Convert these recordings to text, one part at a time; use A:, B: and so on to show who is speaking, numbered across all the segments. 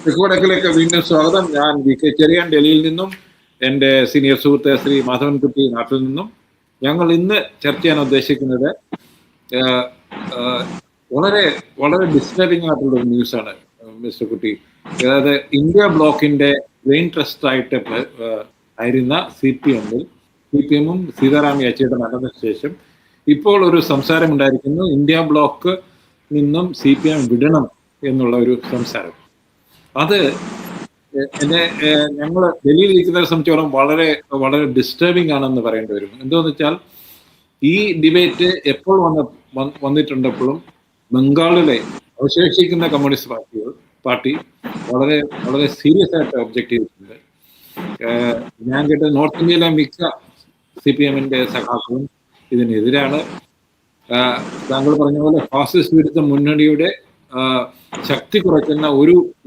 A: തെക്കുവടക്കിലേക്ക് വീണ്ടും സ്വാഗതം. ഞാൻ വി കെ ചെറിയാൻ ഡൽഹിയിൽ നിന്നും എൻ്റെ സീനിയർ സുഹൃത്ത് ശ്രീ മാധവൻകുട്ടി നാട്ടിൽ നിന്നും. ഞങ്ങൾ ഇന്ന് ചർച്ച ചെയ്യാൻ ഉദ്ദേശിക്കുന്നത് വളരെ വളരെ ഡിസ്റ്റർബിംഗ് ആയിട്ടുള്ള ഒരു ന്യൂസാണ് മിസ്റ്റർ കുട്ടി. അതായത് ഇന്ത്യ ബ്ലോക്കിന്റെ ബ്രെയിൻ ട്രസ്റ്റ് ആയിട്ട് ആയിരുന്ന സി പി എമ്മും സീതാറാം യെച്ചൂരിയുടെ മരണത്തിന് ശേഷം ഇപ്പോൾ ഒരു സംസാരം ഉണ്ടായിരിക്കുന്നു, ഇന്ത്യ ബ്ലോക്ക് നിന്നും സി പി എം വിടണം എന്നുള്ള ഒരു സംസാരം. അത് ഞങ്ങൾ ഡൽഹിയിൽ ഇരിക്കുന്നവരെ സംബന്ധിച്ചോളം വളരെ വളരെ ഡിസ്റ്റർബിംഗ് ആണെന്ന് പറയേണ്ടി വരും. എന്താണെന്ന് വെച്ചാൽ ഈ ഡിബേറ്റ് എപ്പോൾ വന്നിട്ടുണ്ടപ്പോഴും ബംഗാളിലെ അവശേഷിക്കുന്ന കമ്മ്യൂണിസ്റ്റ് പാർട്ടി വളരെ വളരെ സീരിയസ് ആയിട്ട് ഒബ്ജക്ട് ചെയ്തിട്ടുണ്ട്. ഞാൻ കേട്ട നോർത്ത് ഇന്ത്യയിലെ മിക്ക സി പി എമ്മിന്റെ സഖാക്കളും ഇതിനെതിരാണ്. താങ്കൾ പറഞ്ഞ പോലെ ഫാസിസ്റ്റ് വിരുദ്ധ മുന്നണിയുടെ ശക്തി കുറയ്ക്കുന്ന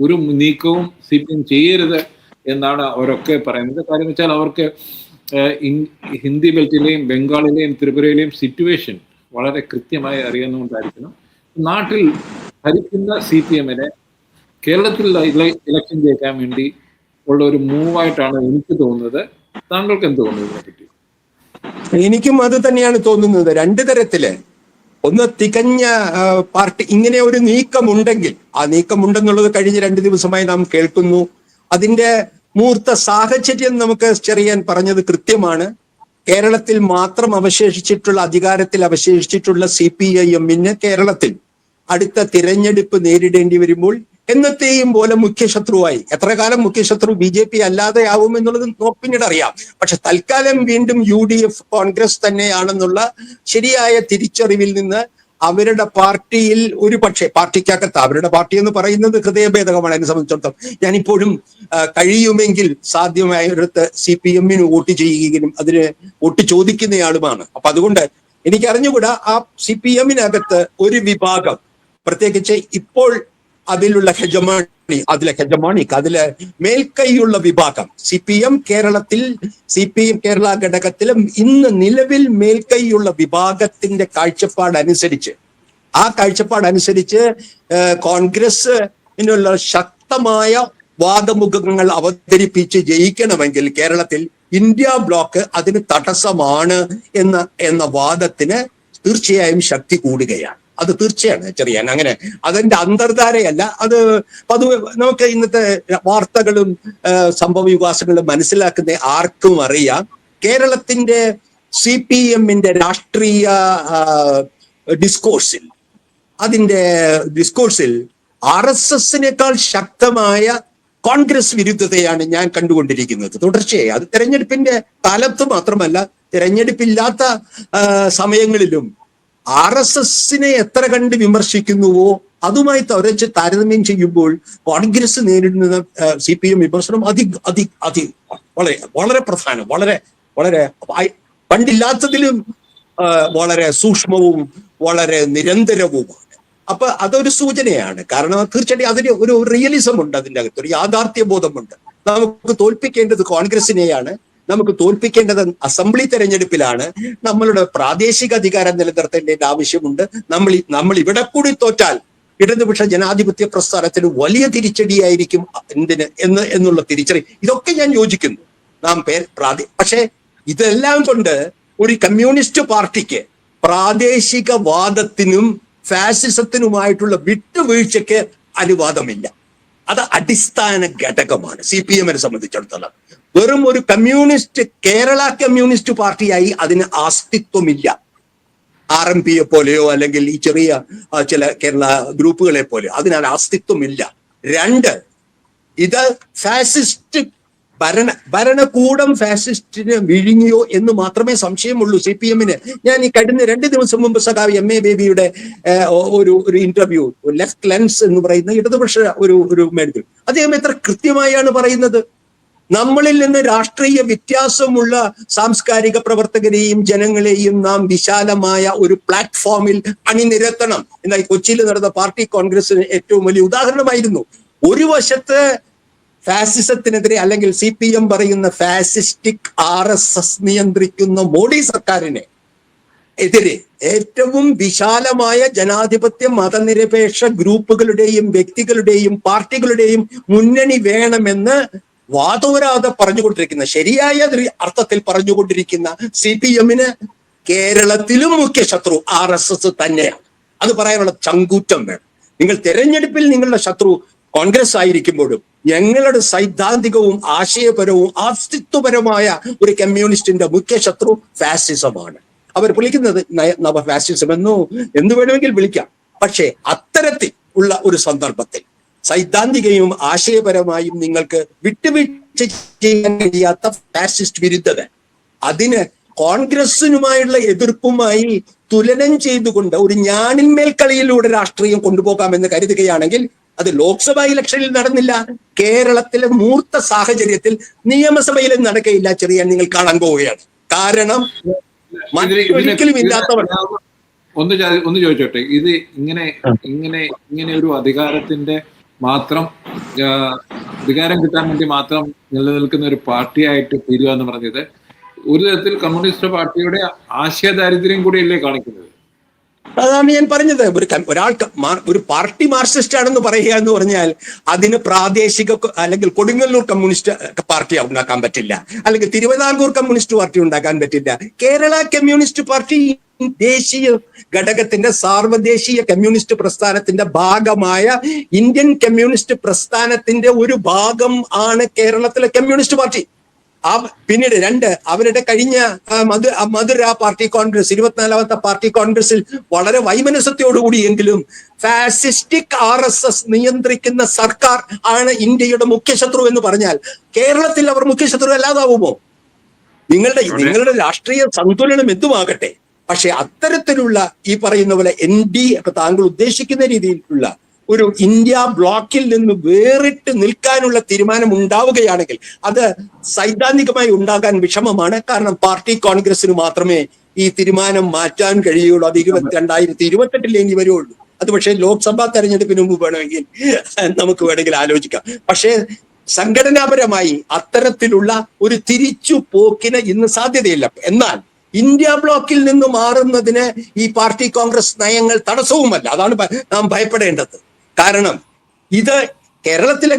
A: ഒരു നീക്കവും സി പി എം ചെയ്യരുത് എന്നാണ് അവരൊക്കെ പറയുന്നത്. കാര്യം വെച്ചാൽ അവർക്ക് ഹിന്ദി ബെൽറ്റിലെയും ബംഗാളിലെയും ത്രിപുരയിലെയും സിറ്റുവേഷൻ വളരെ കൃത്യമായി അറിയുന്നതുകൊണ്ടായിരിക്കണം നാട്ടിൽ ഭരിക്കുന്ന സി പി എമ്മിനെ കേരളത്തിൽ ഇലക്ഷൻ ജയിക്കാൻ വേണ്ടി ഉള്ള ഒരു മൂവായിട്ടാണ് എനിക്ക് തോന്നുന്നത്. താങ്കൾക്ക് എന്ത് തോന്നുന്നു ഇതിനെപ്പറ്റി?
B: എനിക്കും അത് തന്നെയാണ് തോന്നുന്നത്. രണ്ടു തരത്തില്, ഒന്ന് തികഞ്ഞ പാർട്ടി ഇങ്ങനെ ഒരു നീക്കമുണ്ടെങ്കിൽ, ആ നീക്കമുണ്ടെന്നുള്ളത് കഴിഞ്ഞ 2 ദിവസമായി നാം കേൾക്കുന്നു. അതിന്റെ മൂർത്ത സാഹചര്യം നമുക്ക് ചെറിയാൻ പറഞ്ഞത് കൃത്യമാണ്. കേരളത്തിൽ മാത്രം അധികാരത്തിൽ അവശേഷിച്ചിട്ടുള്ള CPIM-ന് കേരളത്തിൽ അടുത്ത തിരഞ്ഞെടുപ്പ് നേരിടേണ്ടി വരുമ്പോൾ എന്നത്തെയും പോലെ മുഖ്യശത്രുവായി, എത്ര കാലം മുഖ്യശത്രു BJP അല്ലാതെ ആവും എന്നുള്ളത് പിന്നീട് അറിയാം. പക്ഷെ തൽക്കാലം വീണ്ടും UDF കോൺഗ്രസ് തന്നെയാണെന്നുള്ള ശരിയായ തിരിച്ചറിവിൽ നിന്ന് അവരുടെ പാർട്ടിയിൽ ഒരു പക്ഷേ പാർട്ടിക്കകത്ത്, അവരുടെ പാർട്ടി എന്ന് പറയുന്നത് ഹൃദയഭേദകമാണ് എന്നെ സംബന്ധിച്ചിടത്തോളം. ഞാനിപ്പോഴും കഴിയുമെങ്കിൽ സാധ്യമായൊരിടത്ത് CPM-ന് വോട്ട് ചെയ്യുകയും അതിന് വോട്ട് ചോദിക്കുന്നയാളുമാണ്. അപ്പൊ അതുകൊണ്ട് എനിക്കറിഞ്ഞുകൂടാ, ആ CPM-നകത്ത് ഒരു വിഭാഗം, പ്രത്യേകിച്ച് ഇപ്പോൾ അതിലെ ഹെജമോണിക്, അതിലെ മേൽക്കൈയുള്ള വിഭാഗം CPM കേരള ഘടകത്തിലും ഇന്ന് നിലവിൽ മേൽക്കൈയുള്ള വിഭാഗത്തിന്റെ കാഴ്ചപ്പാടനുസരിച്ച് കോൺഗ്രസിനുള്ള ശക്തമായ വാദമുഖങ്ങൾ അവതരിപ്പിച്ച് ജയിക്കണമെങ്കിൽ കേരളത്തിൽ ഇന്ത്യ ബ്ലോക്ക് അതിന് തടസ്സമാണ് എന്ന വാദത്തിന് തീർച്ചയായും ശക്തി കൂടുകയാണ്. അത് തീർച്ചയാണ് ചെറിയാൻ. അങ്ങനെ അതിന്റെ അന്തർധാരയല്ല, അത് പൊതുവെ നമുക്ക് ഇന്നത്തെ വാർത്തകളും സംഭവ വികാസങ്ങളും മനസ്സിലാക്കുന്ന ആർക്കും അറിയാം. കേരളത്തിന്റെ CPM-ന്റെ രാഷ്ട്രീയ ഡിസ്കോഴ്സിൽ RSS-നേക്കാൾ ശക്തമായ കോൺഗ്രസ് വിരുദ്ധതയാണ് ഞാൻ കണ്ടുകൊണ്ടിരിക്കുന്നത് തുടർച്ചയായി. അത് തെരഞ്ഞെടുപ്പിന്റെ കാലത്ത് മാത്രമല്ല, തെരഞ്ഞെടുപ്പില്ലാത്ത സമയങ്ങളിലും RSS-നെ എത്ര കണ്ട് വിമർശിക്കുന്നുവോ അതുമായി തുരച്ച് താരതമ്യം ചെയ്യുമ്പോൾ കോൺഗ്രസ് നേരിടുന്ന CPM വിമർശനം വളരെ വളരെ പ്രധാനം, വളരെ വളരെ പണ്ടില്ലാത്തതിലും വളരെ സൂക്ഷ്മവും വളരെ നിരന്തരവുമാണ്. അപ്പൊ അതൊരു സൂചനയാണ്. കാരണം തീർച്ചയായിട്ടും അതിന് ഒരു റിയലിസം ഉണ്ട്, അതിൻ്റെ അകത്ത് ഒരു യാഥാർത്ഥ്യ ബോധമുണ്ട്. നമുക്ക് തോൽപ്പിക്കേണ്ടത് കോൺഗ്രസിനെയാണ്, നമുക്ക് തോൽപ്പിക്കേണ്ടത് അസംബ്ലി തെരഞ്ഞെടുപ്പിലാണ്, നമ്മളുടെ പ്രാദേശിക അധികാരം നിലനിർത്തേണ്ട ആവശ്യമുണ്ട്. നമ്മൾ ഇവിടെ കൂടി തോറ്റാൽ ഇടതുപക്ഷ ജനാധിപത്യ പ്രസ്ഥാനത്തിന് വലിയ തിരിച്ചടിയായിരിക്കും എന്നുള്ള തിരിച്ചറി. ഇതൊക്കെ ഞാൻ യോജിക്കുന്നു. പക്ഷേ ഇതെല്ലാം കൊണ്ട് ഒരു കമ്മ്യൂണിസ്റ്റ് പാർട്ടിക്ക് പ്രാദേശികവാദത്തിനും ഫാസിസത്തിനുമായിട്ടുള്ള വിട്ടുവീഴ്ചയ്ക്ക് അനുവാദമില്ല. അത് അടിസ്ഥാന ഘടകമാണ് CPM-നെ സംബന്ധിച്ചിടത്തോളം. വെറും ഒരു കേരള കമ്മ്യൂണിസ്റ്റ് പാർട്ടിയായി അതിന് അസ്തിത്വമില്ല. RMPയെ പോലെയോ അല്ലെങ്കിൽ ഈ ചെറിയ ചില കേരള ഗ്രൂപ്പുകളെ പോലെയോ അതിന് അസ്തിത്വമില്ല. 2, ഇത് ഫാസിസ്റ്റ് ഭരണകൂടം ഫാസിസ്റ്റിനെ വിഴുങ്ങിയോ എന്ന് മാത്രമേ സംശയമുള്ളൂ CPM-ന്. ഞാൻ ഈ കഴിഞ്ഞ 2 ദിവസം മുമ്പ് സഖാവ് MA ബേബിയുടെ ഒരു ഇന്റർവ്യൂ, ലെഫ്റ്റ് ലെൻസ് എന്ന് പറയുന്ന ഇടതുപക്ഷ ഒരു മേഖല, അദ്ദേഹം എത്ര കൃത്യമായാണ് പറയുന്നത്. നമ്മളിൽ നിന്ന് രാഷ്ട്രീയ വ്യത്യാസമുള്ള സാംസ്കാരിക പ്രവർത്തകരെയും ജനങ്ങളെയും നാം വിശാലമായ ഒരു പ്ലാറ്റ്ഫോമിൽ അണിനിരത്തണം. എന്നാൽ കൊച്ചിയിൽ നടന്ന പാർട്ടി കോൺഗ്രസിന് ഏറ്റവും വലിയ ഉദാഹരണമായിരുന്നു. ഒരു വശത്ത് ഫാസിസത്തിനെതിരെ അല്ലെങ്കിൽ CPM പറയുന്ന ഫാസിസ്റ്റിക് RSS നിയന്ത്രിക്കുന്ന മോഡി സർക്കാരിനെ എതിരെ ഏറ്റവും വിശാലമായ ജനാധിപത്യ മതനിരപേക്ഷ ഗ്രൂപ്പുകളുടെയും വ്യക്തികളുടെയും പാർട്ടികളുടെയും മുന്നണി വേണമെന്ന് വാദോരാതെ പറഞ്ഞുകൊണ്ടിരിക്കുന്ന, ശരിയായ അർത്ഥത്തിൽ പറഞ്ഞുകൊണ്ടിരിക്കുന്ന CPM-ന് കേരളത്തിലും മുഖ്യ ശത്രു RSS തന്നെയാണ്. അത് പറയാനുള്ള ചങ്കൂറ്റം വേണം. നിങ്ങൾ തെരഞ്ഞെടുപ്പിൽ നിങ്ങളുടെ ശത്രു കോൺഗ്രസ് ആയിരിക്കുമ്പോഴും ഞങ്ങളുടെ സൈദ്ധാന്തികവും ആശയപരവും അസ്തിത്വപരമായ ഒരു കമ്മ്യൂണിസ്റ്റിന്റെ മുഖ്യ ശത്രു ഫാസിസമാണ്. അവർ വിളിക്കുന്നത് നവ ഫാസിസം എന്നോ എന്ത് വേണമെങ്കിൽ വിളിക്കാം. പക്ഷേ അത്തരത്തിൽ ഉള്ള ഒരു സന്ദർഭത്തിൽ സൈദ്ധാന്തികയും ആശയപരമായും നിങ്ങൾക്ക് വിട്ടുവീഴ്ച ചെയ്യാൻ കഴിയാത്ത ഫാസിസ്റ്റ് വിരുദ്ധത, അതിന് കോൺഗ്രസിനുമായുള്ള എതിർപ്പുമായി തുലനം ചെയ്തുകൊണ്ട് ഒരു ഞാണിന്മേൽ കളിയിലൂടെ രാഷ്ട്രീയം കൊണ്ടുപോകാമെന്ന് കരുതുകയാണെങ്കിൽ അത് ലോക്സഭാ ഇലക്ഷനിൽ നടന്നില്ല. കേരളത്തിലെ മൂർത്ത സാഹചര്യത്തിൽ നിയമസഭയിലും നടക്കയില്ല. ചെറിയ നിങ്ങൾ കാണാൻ പോവുകയാണ്. കാരണം ഒരിക്കലും ഇല്ലാത്തവർ.
A: ഒന്ന് ചോദിച്ചോട്ടെ, ഇത് ഇങ്ങനെ ഒരു അധികാരത്തിന്റെ മാത്രം അധികാരം കിട്ടാൻ വേണ്ടി മാത്രം നിലനിൽക്കുന്ന ഒരു പാർട്ടിയായിട്ട് തീരുക എന്ന് പറഞ്ഞത് ഒരു തരത്തിൽ കമ്മ്യൂണിസ്റ്റ് പാർട്ടിയുടെ ആശയദാരിദ്ര്യം കൂടിയല്ലേ കാണിക്കുന്നത്?
B: അതാണ് ഞാൻ പറഞ്ഞത്. ഒരാൾക്ക് ഒരു പാർട്ടി മാർക്സിസ്റ്റ് ആണെന്ന് പറയുക എന്ന് പറഞ്ഞാൽ അതിന് പ്രാദേശിക അല്ലെങ്കിൽ കൊടുങ്ങല്ലൂർ കമ്മ്യൂണിസ്റ്റ് പാർട്ടി ഉണ്ടാക്കാൻ പറ്റില്ല, അല്ലെങ്കിൽ തിരുവിതാംകൂർ കമ്മ്യൂണിസ്റ്റ് പാർട്ടി ഉണ്ടാക്കാൻ പറ്റില്ല. കേരള കമ്മ്യൂണിസ്റ്റ് പാർട്ടി ദേശീയ ഘടകത്തിന്റെ സാർവദേശീയ കമ്മ്യൂണിസ്റ്റ് പ്രസ്ഥാനത്തിന്റെ ഭാഗമായ ഇന്ത്യൻ കമ്മ്യൂണിസ്റ്റ് പ്രസ്ഥാനത്തിന്റെ ഒരു ഭാഗം ആണ് കേരളത്തിലെ കമ്മ്യൂണിസ്റ്റ് പാർട്ടി. പിന്നീട് അവരുടെ കഴിഞ്ഞ മധുര പാർട്ടി കോൺഗ്രസ് 24ാമത്തെ പാർട്ടി കോൺഗ്രസിൽ വളരെ വൈമനസ്യത്തോടുകൂടിയെങ്കിലും ഫാസിസ്റ്റിക് RSS നിയന്ത്രിക്കുന്ന സർക്കാർ ആണ് ഇന്ത്യയുടെ മുഖ്യശത്രു എന്ന് പറഞ്ഞാൽ കേരളത്തിൽ അവർ മുഖ്യശത്രു അല്ലാതാവുമോ? നിങ്ങളുടെ രാഷ്ട്രീയ സന്തുലനം എന്തുമാകട്ടെ, പക്ഷെ അത്തരത്തിലുള്ള ഈ പറയുന്ന പോലെ താങ്കൾ ഉദ്ദേശിക്കുന്ന രീതിയിലുള്ള ഒരു ഇന്ത്യ ബ്ലോക്കിൽ നിന്ന് വേറിട്ട് നിൽക്കാനുള്ള തീരുമാനം ഉണ്ടാവുകയാണെങ്കിൽ അത് സൈദ്ധാന്തികമായി ഉണ്ടാകാൻ വിഷമമാണ്. കാരണം പാർട്ടി കോൺഗ്രസിന് മാത്രമേ ഈ തീരുമാനം മാറ്റാൻ കഴിയുള്ളൂ. അത് 2028 ഇനി വരുള്ളൂ. അത് പക്ഷേ ലോക്സഭാ തെരഞ്ഞെടുപ്പിന് മുമ്പ് വേണമെങ്കിൽ ആലോചിക്കാം. പക്ഷേ സംഘടനാപരമായി അത്തരത്തിലുള്ള ഒരു തിരിച്ചു പോക്കിന് ഇന്ന് സാധ്യതയില്ല. എന്നാൽ ഇന്ത്യ ബ്ലോക്കിൽ നിന്ന് മാറുന്നതിന് ഈ പാർട്ടി കോൺഗ്രസ് നയങ്ങൾ തടസ്സവുമല്ല. അതാണ് നാം ഭയപ്പെടേണ്ടത്. കാരണം ഇത് കേരളത്തിലെ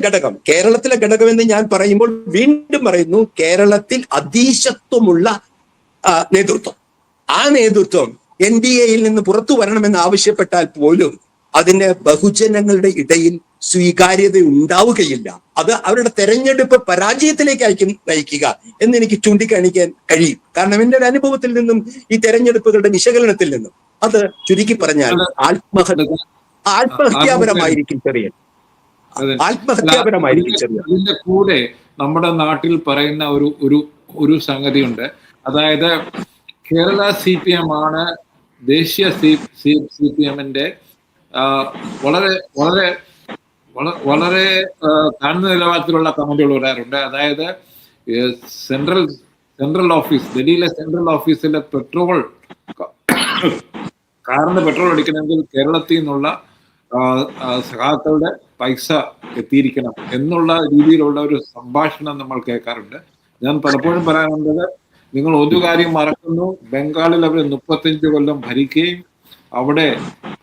B: ഘടകം എന്ന് ഞാൻ പറയുമ്പോൾ വീണ്ടും പറയുന്നു, കേരളത്തിൽ അധീശത്വമുള്ള നേതൃത്വം, ആ നേതൃത്വം NDAയിൽ നിന്ന് പുറത്തു വരണമെന്ന് ആവശ്യപ്പെട്ടാൽ പോലും അതിന്റെ ബഹുജനങ്ങളുടെ ഇടയിൽ സ്വീകാര്യത ഉണ്ടാവുകയില്ല. അത് അവരുടെ തെരഞ്ഞെടുപ്പ് പരാജയത്തിലേക്ക് നയിക്കുക എന്ന് എനിക്ക് ചൂണ്ടിക്കാണിക്കാൻ കഴിയും. കാരണം എന്റെ ഒരു അനുഭവത്തിൽ നിന്നും ഈ തെരഞ്ഞെടുപ്പുകളുടെ വിശകലനത്തിൽ നിന്നും അത് ചുരുക്കി പറഞ്ഞാൽ ആത്മഹത്യാപരമായിരിക്കും ചെറിയ.
A: അതിന്റെ കൂടെ നമ്മുടെ നാട്ടിൽ പറയുന്ന ഒരു സംഗതിയുണ്ട്. അതായത് കേരള CPM ആണ് ദേശീയ CPM-ന്റെ വളരെ വളരെ വളരെ താഴ്ന്ന നിലവാരത്തിലുള്ള കമന്റുകൾ വരാറുണ്ട്. അതായത് സെൻട്രൽ ഓഫീസ്, ഡൽഹിയിലെ സെൻട്രൽ ഓഫീസിലെ കാറിന് പെട്രോൾ അടിക്കണമെങ്കിൽ കേരളത്തിൽ നിന്നുള്ള സഖാക്കളുടെ പൈസ എത്തിയിരിക്കണം എന്നുള്ള രീതിയിലുള്ള ഒരു സംഭാഷണം നമ്മൾ കേൾക്കാറുണ്ട്. ഞാൻ പലപ്പോഴും പറയാറുള്ളത്, നിങ്ങൾ ഒരു കാര്യം മറക്കുന്നു, ബംഗാളിൽ അവർ 35 കൊല്ലം ഭരിക്കുകയും അവിടെ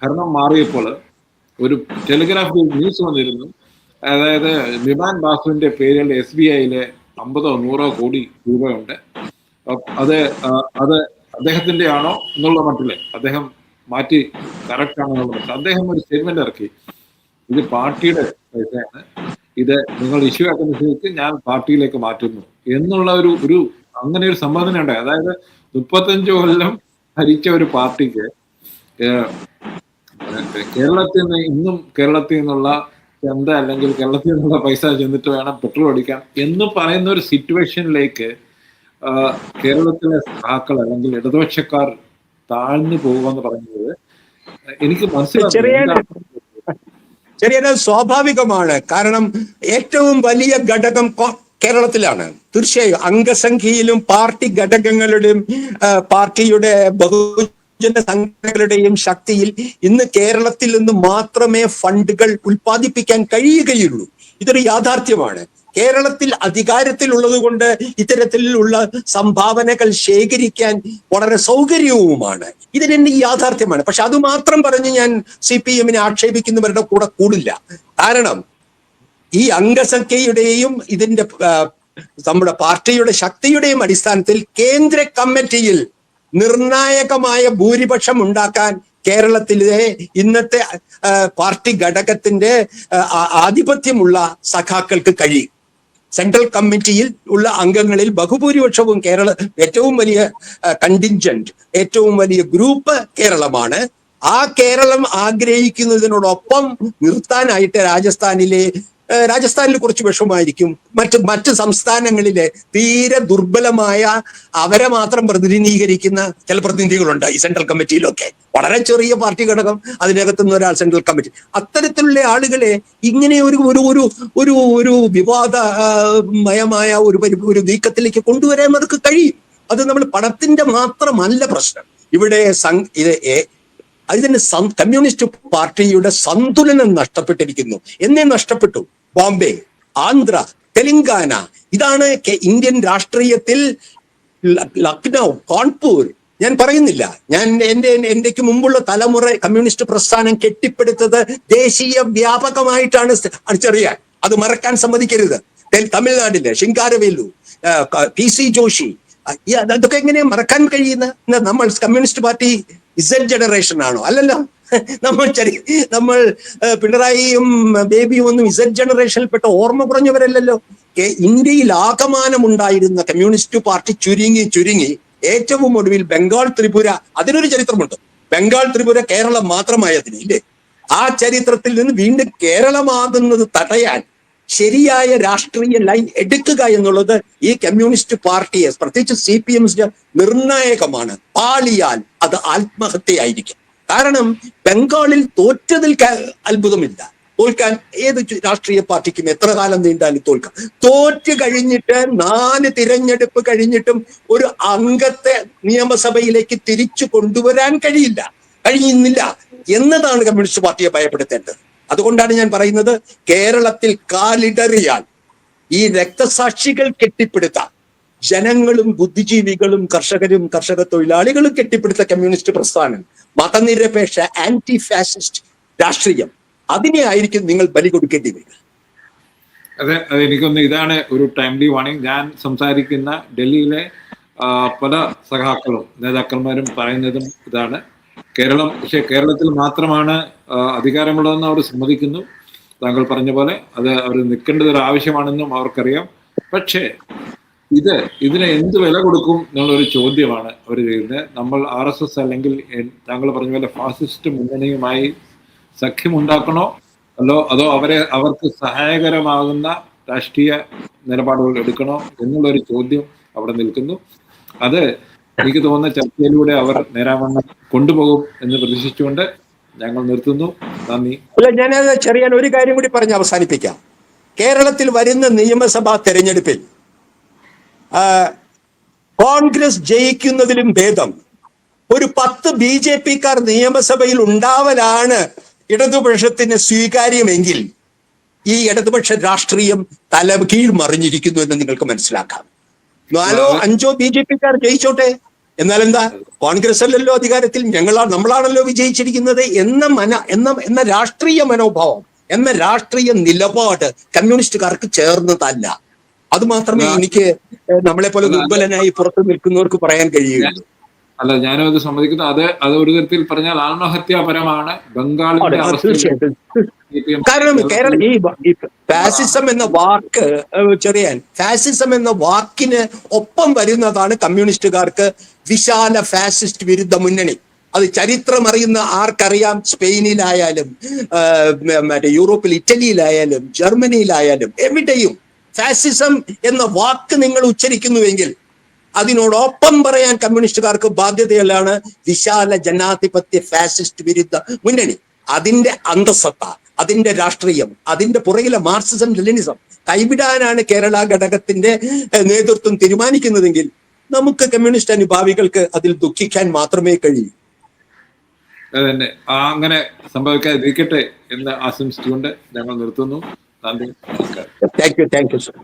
A: ഭരണം മാറിയപ്പോൾ ഒരു ടെലിഗ്രാഫിൽ ന്യൂസ് വന്നിരുന്നു. അതായത് വിമാൻ ബാസുവിന്റെ പേരിൽ SBIയിലെ 50 or 100 കോടി രൂപയുണ്ട്. അത് അദ്ദേഹത്തിന്റെ ആണോ എന്നുള്ള മട്ടില് അദ്ദേഹം മാറ്റി കറക്റ്റ് ആണോ എന്നുള്ള മട്ടിൽ അദ്ദേഹം ഒരു സ്റ്റേറ്റ്മെന്റ് ഇറക്കി. ഇത് പാർട്ടിയുടെ പൈസയാണ്, ഇത് നിങ്ങൾ ഇഷ്യൂ ആക്കുന്ന സ്ഥിതിക്ക് ഞാൻ പാർട്ടിയിലേക്ക് മാറ്റുന്നു എന്നുള്ള ഒരു അങ്ങനെ ഒരു സംബോധന ഉണ്ടായി. അതായത് 35 കൊല്ലം ഭരിച്ച ഒരു പാർട്ടിക്ക് കേരളത്തിൽ നിന്നുള്ള ചന്ത അല്ലെങ്കിൽ കേരളത്തിൽ നിന്നുള്ള പൈസ ചെന്നിട്ട് വേണം പെട്രോൾ അടിക്കാൻ എന്ന് പറയുന്ന ഒരു സിറ്റുവേഷനിലേക്ക് കേരളത്തിലെ സഖാക്കൾ അല്ലെങ്കിൽ ഇടതുപക്ഷക്കാർ താഴ്ന്നു പോകുമെന്ന് പറയുന്നത് എനിക്ക് മനസ്സിലായി.
B: ചെറിയ സ്വാഭാവികമാണ്. കാരണം ഏറ്റവും വലിയ ഘടകം കേരളത്തിലാണ്. തീർച്ചയായും അംഗസംഖ്യയിലും പാർട്ടി ഘടകങ്ങളുടെയും പാർട്ടിയുടെ ബഹുജന സംഘടനകളുടെയും ശക്തിയിൽ ഇന്ന് കേരളത്തിൽ നിന്ന് മാത്രമേ ഫണ്ടുകൾ ഉൽപ്പാദിപ്പിക്കാൻ കഴിയുകയുള്ളൂ. ഇതൊരു യാഥാർത്ഥ്യമാണ്. കേരളത്തിൽ അധികാരത്തിലുള്ളത് കൊണ്ട് ഇത്തരത്തിലുള്ള സംഭാവനകൾ ശേഖരിക്കാൻ വളരെ സൗകര്യവുമാണ്. ഇതിന്റെ യാഥാർത്ഥ്യമാണ്. പക്ഷെ അത് മാത്രം പറഞ്ഞ് ഞാൻ CPM ആക്ഷേപിക്കുന്നവരുടെ കൂടെ കൂടില്ല. കാരണം ഈ അംഗസംഖ്യയുടെയും ഇതിന്റെ നമ്മുടെ പാർട്ടിയുടെ ശക്തിയുടെയും അടിസ്ഥാനത്തിൽ കേന്ദ്ര കമ്മിറ്റിയിൽ നിർണായകമായ ഭൂരിപക്ഷം ഉണ്ടാക്കാൻ കേരളത്തിലെ ഇന്നത്തെ പാർട്ടി ഘടകത്തിന്റെ ആധിപത്യമുള്ള സഖാക്കൾക്ക് കഴിയും. സെൻട്രൽ കമ്മിറ്റിയിൽ ഉള്ള അംഗങ്ങളിൽ ബഹുഭൂരിപക്ഷവും ഏറ്റവും വലിയ കണ്ടിൻജന്റ്, ഏറ്റവും വലിയ ഗ്രൂപ്പ് കേരളമാണ്. ആ കേരളം ആഗ്രഹിക്കുന്നതിനോടൊപ്പം നിർത്താനായിട്ട് രാജസ്ഥാനിൽ കുറച്ച് വിഷമമായിരിക്കും. മറ്റ് സംസ്ഥാനങ്ങളിലെ തീരെ ദുർബലമായ അവരെ മാത്രം പ്രതിനിധീകരിക്കുന്ന ചില പ്രതിനിധികളുണ്ട് ഈ സെൻട്രൽ കമ്മിറ്റിയിലൊക്കെ. വളരെ ചെറിയ പാർട്ടി ഘടകം, അതിനകത്തുനിന്ന് ഒരാൾ സെൻട്രൽ കമ്മിറ്റി. അത്തരത്തിലുള്ള ആളുകളെ ഇങ്ങനെ ഒരു വിവാദമയമായ ഒരു നീക്കത്തിലേക്ക് കൊണ്ടുവരാൻ അവർക്ക് കഴിയും. അത് നമ്മൾ പണത്തിന്റെ മാത്രമല്ല പ്രശ്നം. ഇവിടെ അതിന് കമ്മ്യൂണിസ്റ്റ് പാർട്ടിയുടെ സന്തുലനം നഷ്ടപ്പെട്ടിരിക്കുന്നു. എന്നേ നഷ്ടപ്പെട്ടു. ബോംബെ, ആന്ധ്ര, തെലങ്കാന, ഇതാണ് ഇന്ത്യൻ രാഷ്ട്രീയത്തിൽ, ലക്നൗ, കാൺപൂർ, ഞാൻ പറയുന്നില്ല. എന്റെക്ക് മുമ്പുള്ള തലമുറ കമ്മ്യൂണിസ്റ്റ് പ്രസ്ഥാനം കെട്ടിപ്പടുത്തത് ദേശീയ വ്യാപകമായിട്ടാണ് അറിയാൻ. അത് മറക്കാൻ സമ്മതിക്കരുത്. തമിഴ്നാടിലെ ശിങ്കാരവേലു, PC ജോഷി, അതൊക്കെ എങ്ങനെ മറക്കാൻ കഴിയുന്ന? നമ്മൾ കമ്മ്യൂണിസ്റ്റ് പാർട്ടി Z ജനറേഷൻ ആണോ? അല്ലല്ലോ. നമ്മൾ പിണറായിയും ബേബിയും ഒന്നും Z ജനറേഷനിൽപ്പെട്ട ഓർമ്മ കുറഞ്ഞവരല്ലല്ലോ. ഇന്ത്യയിൽ ആകമാനമുണ്ടായിരുന്ന കമ്മ്യൂണിസ്റ്റ് പാർട്ടി ചുരുങ്ങി ഏറ്റവും ഒടുവിൽ ബംഗാൾ, ത്രിപുര, അതിനൊരു ചരിത്രമുണ്ട്. ബംഗാൾ, ത്രിപുര, കേരളം മാത്രമായതിന് ഇല്ലേ? ആ ചരിത്രത്തിൽ നിന്ന് വീണ്ടും കേരളമാകുന്നത് തടയാൻ ശരിയായ രാഷ്ട്രീയ ലൈൻ എടുക്കുക എന്നുള്ളത് ഈ കമ്മ്യൂണിസ്റ്റ് പാർട്ടിയെ, പ്രത്യേകിച്ച് CPM നിർണായകമാണ്. പാളിയാൽ അത് ആത്മഹത്യയായിരിക്കും. കാരണം ബംഗാളിൽ തോറ്റതിൽ അത്ഭുതമില്ല. തോൽക്കാൻ ഏത് രാഷ്ട്രീയ പാർട്ടിക്കും എത്ര കാലം നീണ്ടാലും തോൽക്കാം. തോറ്റ് കഴിഞ്ഞിട്ട് 4 തിരഞ്ഞെടുപ്പ് കഴിഞ്ഞിട്ടും ഒരു അംഗത്തെ നിയമസഭയിലേക്ക് തിരിച്ചു കൊണ്ടുവരാൻ കഴിയുന്നില്ല എന്നതാണ് കമ്മ്യൂണിസ്റ്റ് പാർട്ടിയെ ഭയപ്പെടുത്തേണ്ടത്. അതുകൊണ്ടാണ് ഞാൻ പറയുന്നത്, കേരളത്തിൽ കാലിടറിയാൽ ഈ രക്തസാക്ഷികൾ കെട്ടിപ്പടുത്താൻ ജനങ്ങളും ബുദ്ധിജീവികളും കർഷക തൊഴിലാളികളും കെട്ടിപ്പടുത്ത കമ്മ്യൂണിസ്റ്റ് പ്രസ്ഥാനം, മതനിരപേക്ഷ ആന്റി ഫാസിസ്റ്റ് രാഷ്ട്രീയം, അതിനെ ആയിരിക്കും നിങ്ങൾ ബലി കൊടുക്കേണ്ടി വരിക.
A: അതെ, എനിക്കൊന്ന് ഇതാണ് ഒരു ടൈംലി വാർണിംഗ്. ഞാൻ സംസാരിക്കുന്ന ഡൽഹിയിലെ പല സഖാക്കളും നേതാക്കന്മാരും പറയുന്നതും ഇതാണ്. പക്ഷേ കേരളത്തിൽ മാത്രമാണ് അധികാരമുള്ളതെന്ന് അവർ സമ്മതിക്കുന്നു. താങ്കൾ പറഞ്ഞ പോലെ അത് അവർ നിൽക്കേണ്ടത് ഒരു ആവശ്യമാണെന്നും അവർക്കറിയാം. പക്ഷേ ഇതിന് എന്ത് വില കൊടുക്കും എന്നുള്ളൊരു ചോദ്യമാണ് അവർ ചെയ്യുന്നത്. നമ്മൾ RSS അല്ലെങ്കിൽ താങ്കൾ പറഞ്ഞ പോലെ ഫാസിസ്റ്റ് മുന്നണിയുമായി സഖ്യമുണ്ടാക്കണോ അതോ അവർക്ക് സഹായകരമാകുന്ന രാഷ്ട്രീയ നിലപാടുകൾ എടുക്കണോ എന്നുള്ളൊരു ചോദ്യം അവിടെ നിൽക്കുന്നു. അത് എനിക്ക് തോന്നുന്ന ചർച്ചയിലൂടെ അവർ നേരാവണ്ണം കൊണ്ടുപോകും എന്ന് പ്രതീക്ഷിച്ചുകൊണ്ട് ഞങ്ങൾ നിർത്തുന്നു. നന്ദി.
B: ഞാനത് ചെറിയ ഒരു കാര്യം കൂടി പറഞ്ഞ് അവസാനിപ്പിക്കാം. കേരളത്തിൽ വരുന്ന നിയമസഭാ തെരഞ്ഞെടുപ്പിൽ കോൺഗ്രസ് ജയിക്കുന്നതിലും ഭേദം ഒരു 10 BJP-ക്കാർ നിയമസഭയിൽ ഉണ്ടാവലാണ് ഇടതുപക്ഷത്തിന് സ്വീകാര്യമെങ്കിൽ ഈ ഇടതുപക്ഷ രാഷ്ട്രീയം തലകീഴ് മറിഞ്ഞിരിക്കുന്നു എന്ന് നിങ്ങൾക്ക് മനസ്സിലാക്കാം. 4-5 BJP-ക്കാർ ജയിച്ചോട്ടെ, എന്നാൽ എന്താ, കോൺഗ്രസ് അല്ലല്ലോ അധികാരത്തിൽ, നമ്മളാണല്ലോ വിജയിച്ചിരിക്കുന്നത് എന്ന രാഷ്ട്രീയ മനോഭാവം, എന്ന രാഷ്ട്രീയ നിലപാട് കമ്മ്യൂണിസ്റ്റുകാർക്ക് ചേർന്നതല്ല. അത് മാത്രമേ എനിക്ക് നമ്മളെ പോലെ ദുർബലനായി പുറത്തു നിൽക്കുന്നവർക്ക് പറയാൻ കഴിയുള്ളൂ.
A: അല്ല, ഞാനും അത് സമ്മതിക്കുന്നു. അത് ഒരു തരത്തിൽ പറഞ്ഞാൽ ആത്മഹത്യാപരമാണ് ബംഗാളിന്റെ.
B: കാരണം ഈ ഫാസിസം എന്ന വാക്ക് ഫാസിസം എന്ന വാക്കിന് ഒപ്പം വരുന്നതാണ് കമ്മ്യൂണിസ്റ്റുകാർക്ക് വിശാല ഫാസിസ്റ്റ് വിരുദ്ധ മുന്നണി. അത് ചരിത്രം അറിയുന്ന ആർക്കറിയാം. സ്പെയിനിലായാലും യൂറോപ്പിൽ ഇറ്റലിയിലായാലും ജർമ്മനിയിലായാലും എവിടെയും ഫാസിസം എന്ന വാക്ക് നിങ്ങൾ ഉച്ചരിക്കുന്നുവെങ്കിൽ അതിനോടൊപ്പം പറയാൻ കമ്മ്യൂണിസ്റ്റുകാർക്ക് ബാധ്യതയാണ് വിശാല ജനാധിപത്യ ഫാസിസ്റ്റ് വിരുദ്ധ മുന്നണി. അതിന്റെ അന്തസത്ത, അതിന്റെ രാഷ്ട്രീയം, അതിന്റെ പുറകിലെ മാർക്സിസം ലെനിനിസം കൈവിടാനാണ് കേരള ഘടകത്തിന്റെ നേതൃത്വം തീരുമാനിക്കുന്നതെങ്കിൽ നമുക്ക് കമ്മ്യൂണിസ്റ്റ് അനുഭാവികൾക്ക് അതിൽ ദുഃഖിക്കാൻ മാത്രമേ കഴിയൂ.
A: അതന്നെ, അങ്ങനെ സംഭവിക്കാതിരിക്കട്ടെ എന്ന് ആശംസിച്ചുകൊണ്ട് ഞങ്ങൾ നിർത്തുന്നു. നന്ദി, നമസ്കാരം.
B: Thank you sir.